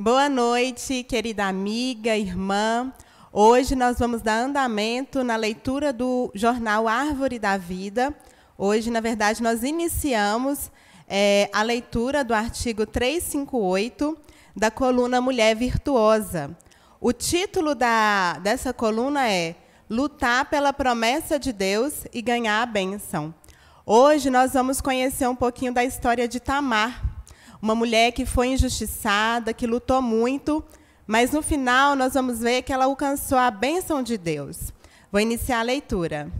Boa noite, querida amiga, irmã. Hoje nós vamos dar andamento na leitura do jornal Árvore da Vida. Hoje, na verdade, nós iniciamos a leitura do artigo 358 da coluna Mulher Virtuosa. O título dessa coluna é Lutar pela promessa de Deus e ganhar a bênção. Hoje nós vamos conhecer um pouquinho da história de Tamar, uma mulher que foi injustiçada, que lutou muito, mas no final nós vamos ver que ela alcançou a bênção de Deus. Vou iniciar a leitura.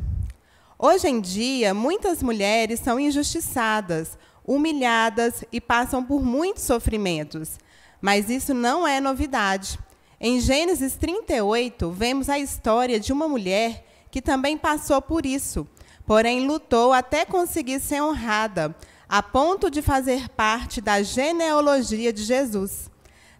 Hoje em dia, muitas mulheres são injustiçadas, humilhadas e passam por muitos sofrimentos, mas isso não é novidade. Em Gênesis 38, vemos a história de uma mulher que também passou por isso, porém lutou até conseguir ser honrada, a ponto de fazer parte da genealogia de Jesus.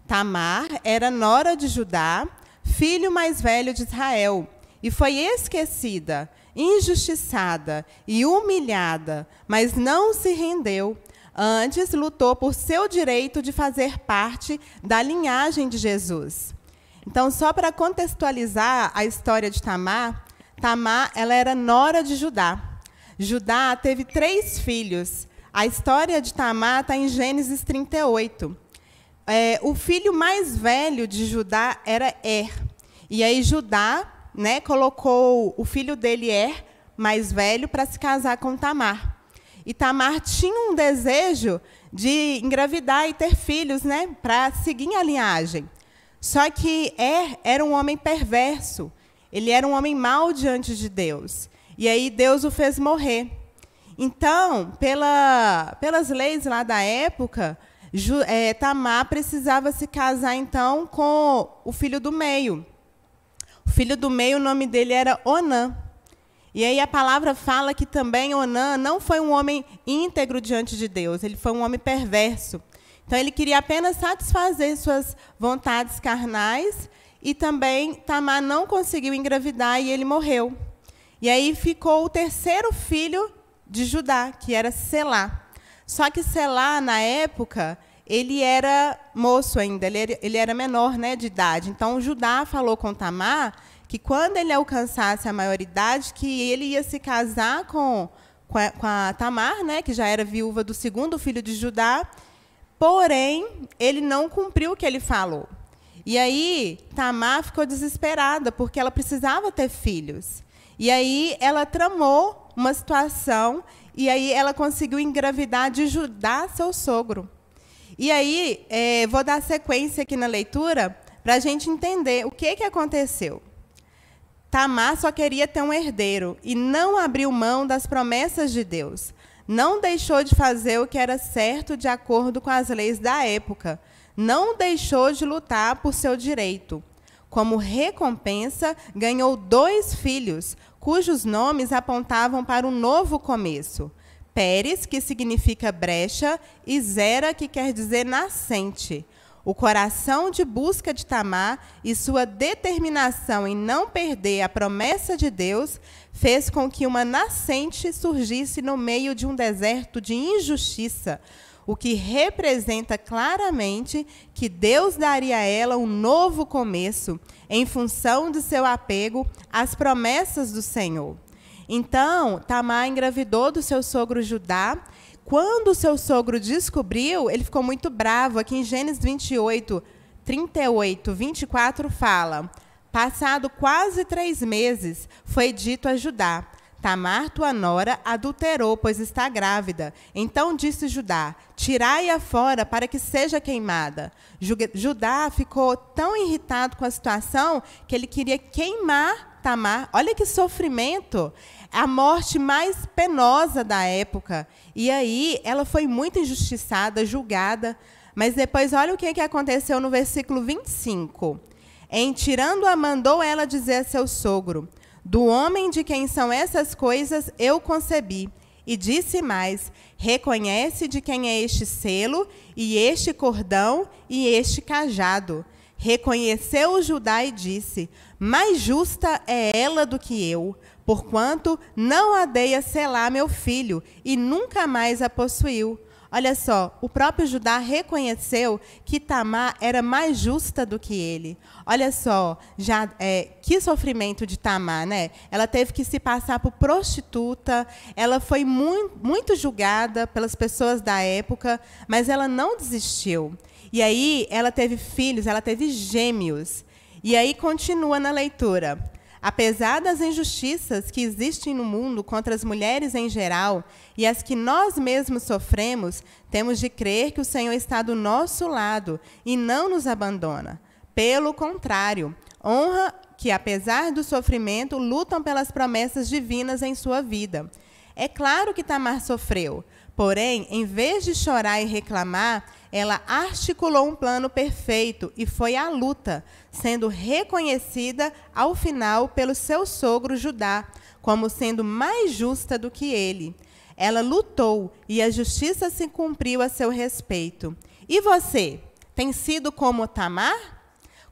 Tamar era nora de Judá, filho mais velho de Israel, e foi esquecida, injustiçada e humilhada, mas não se rendeu. Antes, lutou por seu direito de fazer parte da linhagem de Jesus. Então, só para contextualizar a história de Tamar, Tamar ela era nora de Judá. Judá teve 3 filhos. A história de Tamar está em Gênesis 38. O filho mais velho de Judá era E aí Judá, colocou o filho dele, mais velho, para se casar com Tamar. E Tamar tinha um desejo de engravidar e ter filhos, para seguir a linhagem. Só que era um homem perverso. Ele era um homem mau diante de Deus. E aí Deus o fez morrer. Então, pelas leis lá da época, Tamar precisava se casar, então, com o filho do meio. O filho do meio, o nome dele era Onã. E aí a palavra fala que também Onã não foi um homem íntegro diante de Deus, ele foi um homem perverso. Então, ele queria apenas satisfazer suas vontades carnais e também Tamar não conseguiu engravidar e ele morreu. E aí ficou o terceiro filho de Judá, que era Selá. Só que Selá, na época, ele era moço ainda, ele era menor, de idade. Então, Judá falou com Tamar que quando ele alcançasse a maioridade, que ele ia se casar com a Tamar, que já era viúva do segundo filho de Judá, porém, ele não cumpriu o que ele falou. E aí, Tamar ficou desesperada, porque ela precisava ter filhos. E aí, ela tramou uma situação, e aí ela conseguiu engravidar de Judá, seu sogro. E aí, vou dar sequência aqui na leitura, para a gente entender o que aconteceu. Tamar só queria ter um herdeiro, e não abriu mão das promessas de Deus. Não deixou de fazer o que era certo de acordo com as leis da época. Não deixou de lutar por seu direito. Como recompensa, ganhou 2 filhos, cujos nomes apontavam para um novo começo. Pérez, que significa brecha, e Zera, que quer dizer nascente. O coração de busca de Tamar e sua determinação em não perder a promessa de Deus fez com que uma nascente surgisse no meio de um deserto de injustiça, o que representa claramente que Deus daria a ela um novo começo, em função de seu apego às promessas do Senhor. Então, Tamar engravidou do seu sogro Judá. Quando o seu sogro descobriu, ele ficou muito bravo. Aqui em Gênesis 28, 38, 24, fala: passado quase 3 meses, foi dito a Judá: Tamar, tua nora, adulterou, pois está grávida. Então disse Judá: tirai-a fora para que seja queimada. Judá ficou tão irritado com a situação que ele queria queimar Tamar. Olha que sofrimento! A morte mais penosa da época. E aí ela foi muito injustiçada, julgada. Mas depois, olha o que aconteceu no versículo 25. Em tirando-a, mandou ela dizer a seu sogro: do homem de quem são essas coisas eu concebi. E disse mais: reconhece de quem é este selo, e este cordão, e este cajado. Reconheceu Judá e disse: mais justa é ela do que eu, porquanto não a dei a Selá, meu filho, e nunca mais a possuiu. Olha só, o próprio Judá reconheceu que Tamar era mais justa do que ele. Olha só, que sofrimento de Tamar, né? Ela teve que se passar por prostituta, ela foi muito julgada pelas pessoas da época, mas ela não desistiu. E aí ela teve filhos, ela teve gêmeos. E aí continua na leitura. Apesar das injustiças que existem no mundo contra as mulheres em geral e as que nós mesmos sofremos, temos de crer que o Senhor está do nosso lado e não nos abandona. Pelo contrário, honra que, apesar do sofrimento, lutam pelas promessas divinas em sua vida. É claro que Tamar sofreu, porém, em vez de chorar e reclamar, ela articulou um plano perfeito e foi à luta, sendo reconhecida ao final pelo seu sogro Judá, como sendo mais justa do que ele. Ela lutou e a justiça se cumpriu a seu respeito. E você, tem sido como Tamar?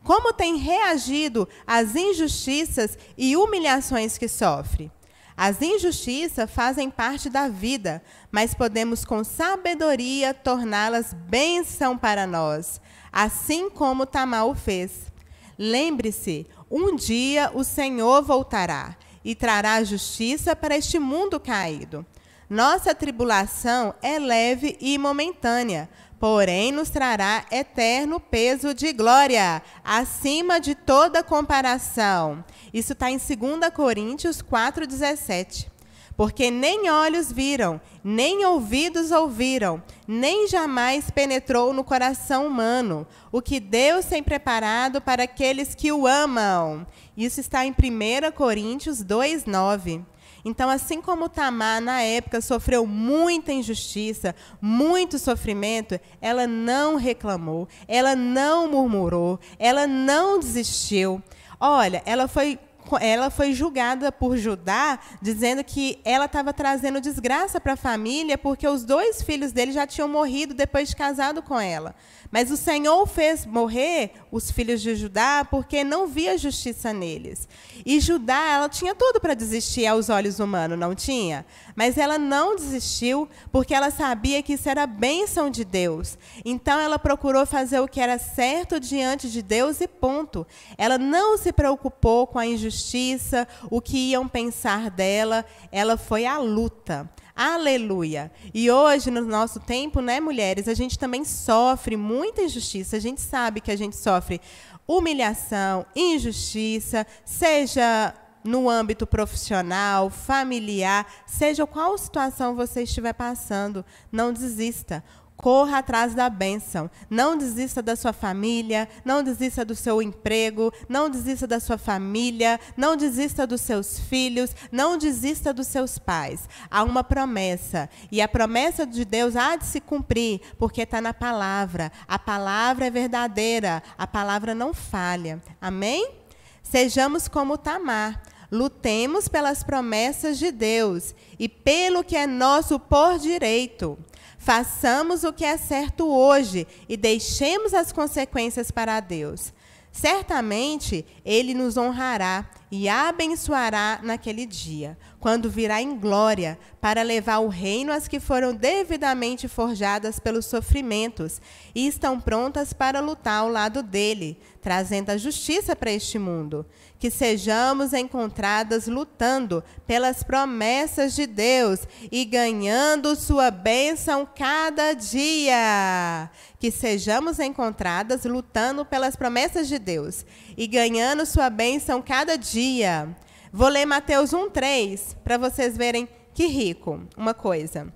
Como tem reagido às injustiças e humilhações que sofre? As injustiças fazem parte da vida, mas podemos com sabedoria torná-las bênção para nós, assim como Tamar o fez. Lembre-se, um dia o Senhor voltará e trará justiça para este mundo caído. Nossa tribulação é leve e momentânea, porém nos trará eterno peso de glória, acima de toda comparação. Isso está em 2 Coríntios 4,17. Porque nem olhos viram, nem ouvidos ouviram, nem jamais penetrou no coração humano o que Deus tem preparado para aqueles que o amam. Isso está em 1 Coríntios 2,9. Então, assim como Tamar, na época, sofreu muita injustiça, muito sofrimento, ela não reclamou, ela não murmurou, ela não desistiu. Olha, ela foi julgada por Judá, dizendo que ela estava trazendo desgraça para a família, porque os 2 filhos dele já tinham morrido depois de casado com ela. Mas o Senhor fez morrer os filhos de Judá porque não via justiça neles. E Judá, ela tinha tudo para desistir aos olhos humanos, não tinha? Mas ela não desistiu porque ela sabia que isso era bênção de Deus. Então, ela procurou fazer o que era certo diante de Deus e ponto. Ela não se preocupou com a injustiça, o que iam pensar dela. Ela foi à luta. Aleluia! E hoje, no nosso tempo, né, mulheres, a gente também sofre muita injustiça. A gente sabe que a gente sofre humilhação, injustiça, seja no âmbito profissional, familiar, seja qual situação você estiver passando, não desista. Corra atrás da bênção. Não desista da sua família, não desista do seu emprego, não desista da sua família, não desista dos seus filhos, não desista dos seus pais. Há uma promessa, e a promessa de Deus há de se cumprir, porque está na palavra. A palavra é verdadeira, a palavra não falha. Amém? Sejamos como Tamar. Lutemos pelas promessas de Deus e pelo que é nosso por direito. Façamos o que é certo hoje e deixemos as consequências para Deus. Certamente, Ele nos honrará e abençoará naquele dia, quando virá em glória para levar o reino às que foram devidamente forjadas pelos sofrimentos e estão prontas para lutar ao lado dele, trazendo a justiça para este mundo. Que sejamos encontradas lutando pelas promessas de Deus e ganhando sua bênção cada dia. Que sejamos encontradas lutando pelas promessas de Deus e ganhando sua bênção cada dia. Vou ler Mateus 1:3 para vocês verem que rico. Uma coisa.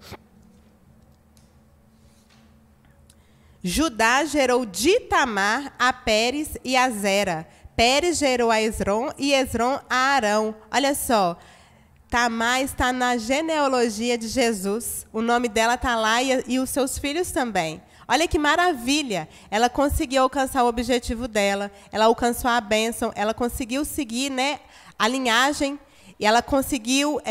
Judá gerou de Tamar a Pérez e a Zera. Pérez gerou a Esrom e Esrom a Arão. Olha só, Tamar está na genealogia de Jesus. O nome dela está lá e os seus filhos também. Olha que maravilha! Ela conseguiu alcançar o objetivo dela. Ela alcançou a bênção. Ela conseguiu seguir, né, a linhagem. E ela conseguiu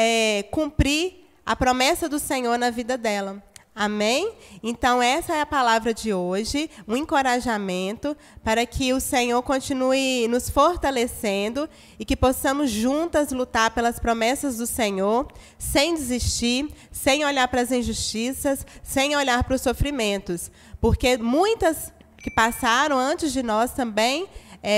cumprir a promessa do Senhor na vida dela. Amém? Então, essa é a palavra de hoje, um encorajamento para que o Senhor continue nos fortalecendo e que possamos juntas lutar pelas promessas do Senhor, sem desistir, sem olhar para as injustiças, sem olhar para os sofrimentos. Porque muitas que passaram antes de nós também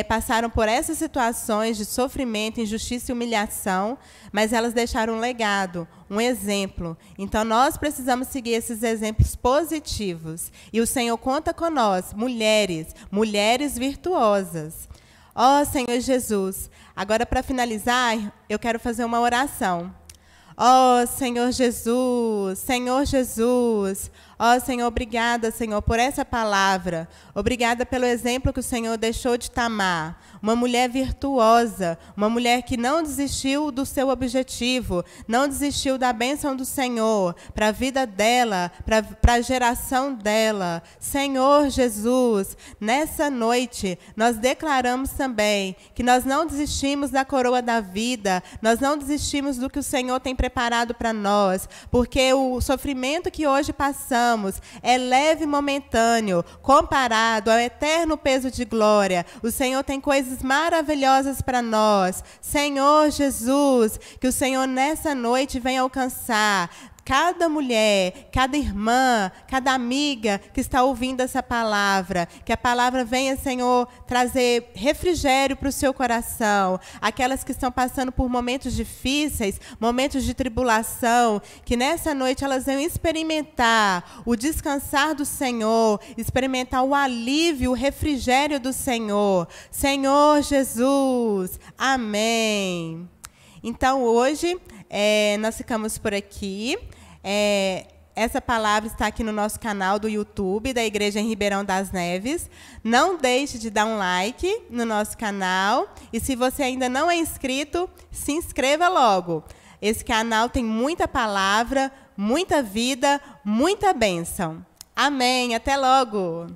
passaram por essas situações de sofrimento, injustiça e humilhação, mas elas deixaram um legado, um exemplo. Então, nós precisamos seguir esses exemplos positivos. E o Senhor conta com nós, mulheres virtuosas. Ó Senhor Jesus, agora para finalizar, eu quero fazer uma oração. Ó Senhor Jesus, ó Senhor, obrigada, Senhor, por essa palavra. Obrigada pelo exemplo que o Senhor deixou de Tamar. Uma mulher virtuosa, uma mulher que não desistiu do seu objetivo, não desistiu da bênção do Senhor para a vida dela, para a geração dela. Senhor Jesus, nessa noite, nós declaramos também que nós não desistimos da coroa da vida, nós não desistimos do que o Senhor tem preparado para nós, porque o sofrimento que hoje passamos é leve e momentâneo, comparado ao eterno peso de glória. O Senhor tem coisas maravilhosas para nós. Senhor Jesus, que o Senhor nessa noite venha alcançar cada mulher, cada irmã, cada amiga que está ouvindo essa palavra. Que a palavra venha, Senhor, trazer refrigério para o seu coração. Aquelas que estão passando por momentos difíceis, momentos de tribulação, que nessa noite elas venham experimentar o descansar do Senhor, experimentar o alívio, o refrigério do Senhor. Senhor Jesus, amém. Então, hoje, nós ficamos por aqui. Essa palavra está aqui no nosso canal do YouTube, da Igreja em Ribeirão das Neves. Não deixe de dar um like no nosso canal. E se você ainda não é inscrito, se inscreva logo. Esse canal tem muita palavra, muita vida, muita bênção. Amém. Até logo.